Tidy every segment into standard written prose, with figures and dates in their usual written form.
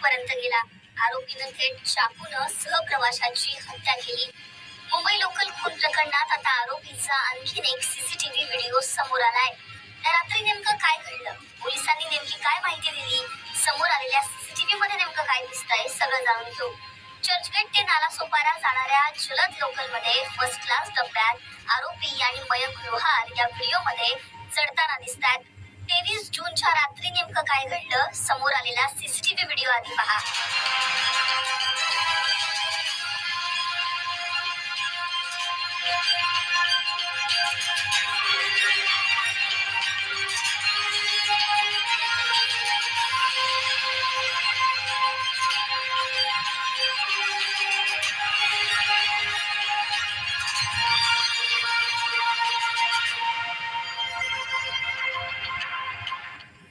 मृत्यूपर्यंत गेला. आरोपीनं थेट चाकूनं सहप्रवाशाची हत्या केली. मुंबई लोकल खून प्रकरणात आता आरोपीचा आणखीन एक सीसीटीव्ही व्हिडिओ समोर आलाय. त्या रात्री नेमकं काय घडलं, पोलिसांनी नेमकी काय माहिती दिली, समोर आलेल्या सीसीटीव्ही मध्ये नेमकं काय दिसतंय, सगळं जाणून घेऊ. चर्चगेट ते नालासोपारा जाणाऱ्या जलद लोकल मध्ये फर्स्ट क्लास डब्यात आरोपी आणि मयंक लोहार या व्हिडिओमध्ये चढताना दिसतात. 23 जूनच्या रात्री नेमकं काय घडलं, समोर आलेला सीसीटीव्ही व्हिडिओ आधी पहा.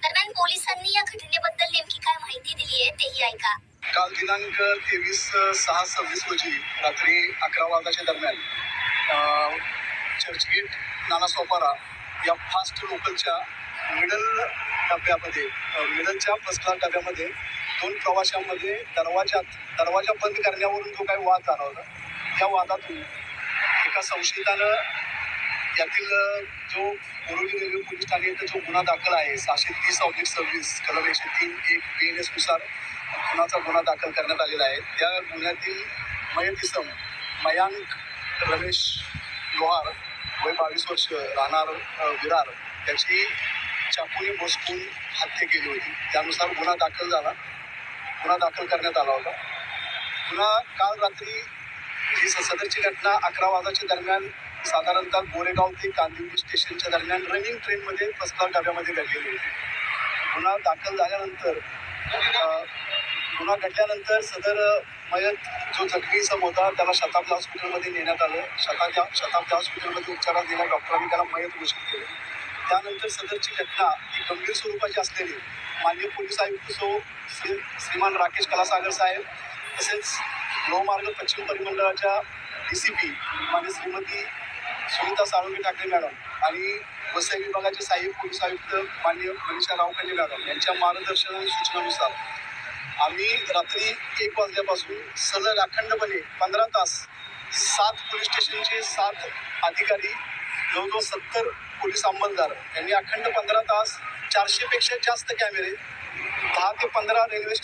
दरम्यान पोलिसांनी या घटनेबद्दल नेमकी काय माहिती दिली आहे तेही ऐका. काल दिनांक 23/6/26 रोजी रात्री 11 वाजताच्या दरम्यान चर्चगेट नालासोपारा या फास्ट लोकलच्या मिडलच्या फर्स्ट क्लास डब्यामध्ये 2 प्रवाशांमध्ये दरवाजा बंद करण्यावरून जो काही वाद झाला होता, त्या वादातून एका संशयितानं यातील जो बोरिवली रेल्वे पोलीस ठाणे येथे जो गुन्हा दाखल आहे 630/26 कलम 103(1) BNS नुसार खुनाचा गुन्हा दाखल करण्यात आलेला आहे. त्या गुन्ह्यातील मयत इसम मयांक रमेश लोहार वय 22 वर्ष राहणार विरार याची चाकूने भोसकून हत्या केली होती. त्यानुसार गुन्हा दाखल करण्यात आला होता. गुन्हा काल रात्री ही सदरची घटना 11 वाजताच्या दरम्यान साधारणतः गोरेगाव ते कांदिवली स्टेशनच्या दरम्यान रनिंग ट्रेनमध्ये फर्स्ट क्लास डब्यामध्ये घडलेली होती. गुन्हा दाखल झाल्यानंतर गुन्हा घडल्यानंतर सदर मयत जो जखमी इसम होता त्याला शताब्दी हॉस्पिटलमध्ये नेण्यात आलं. शताब्दी हॉस्पिटलमध्ये उपचारात देण्या डॉक्टरांनी त्याला मयत घोषित केले. त्यानंतर सदरची घटना ही गंभीर स्वरूपाची असलेली माननीय पोलीस आयुक्त श्रीमान राकेश कलासागर साहेब तसेच लोहमार्ग पश्चिम परिमंडळाच्या DCP माननीय श्रीमती सुनीता साळुंखे ठाकरे मॅडम आणि वसई विभागाचे सहाय्यक पोलीस आयुक्त माननीय मनीषा रावकांडे मॅडम यांच्या मार्गदर्शन आणि सूचनानुसार आम्ही रात्री 1 वाजल्यापासून सलग अखंडपणे 15 तास 7 पोलीस स्टेशनचे 7 अधिकारी जवळजवळ 70 पोलीस अंमलदार यांनी अखंड 15 तास 400 पेक्षा जास्त कॅमेरे 10 ते 15 रेल्वे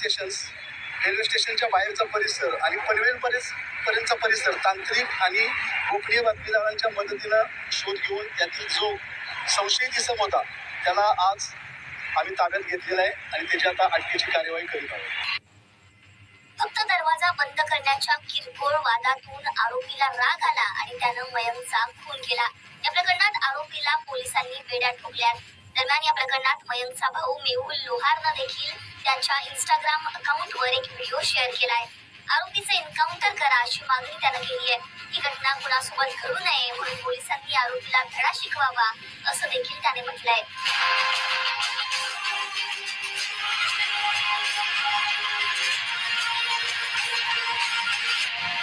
स्टेशनच्या बाहेरचा परिसर आणि पर्यंतचा परिसर तांत्रिक आणि गोपनीय बातमीदारांच्या मदतीनं शोध घेऊन त्यातील जो संशयित इसम होता त्याला आज आम्ही ताब्यात घेतलेला आहे आणि त्याची आता अटकेची कार्यवाही करीत आहोत. फक्त दरवाजा बंद करण्याच्या किरकोळ वादातून आरोपीला राग आला आणि त्यानं मयंकचा खून केला. या प्रकरणात आरोपीला पोलिसांनी बेड्या ठोकल्या. दरम्यान या प्रकरणात मयंकचा भाऊ मेहुल लोहारनं देखील त्याच्या इंस्टाग्राम अकाउंटवर एक व्हिडिओ शेअर केलाय. आरोपीचं एन्काउंटर करा अशी मागणी त्यानं केली आहे. ही घटना कुणासोबत घडू नये म्हणून पोलिसांनी आरोपीला धडा शिकवावा असं देखील त्याने म्हटलंय.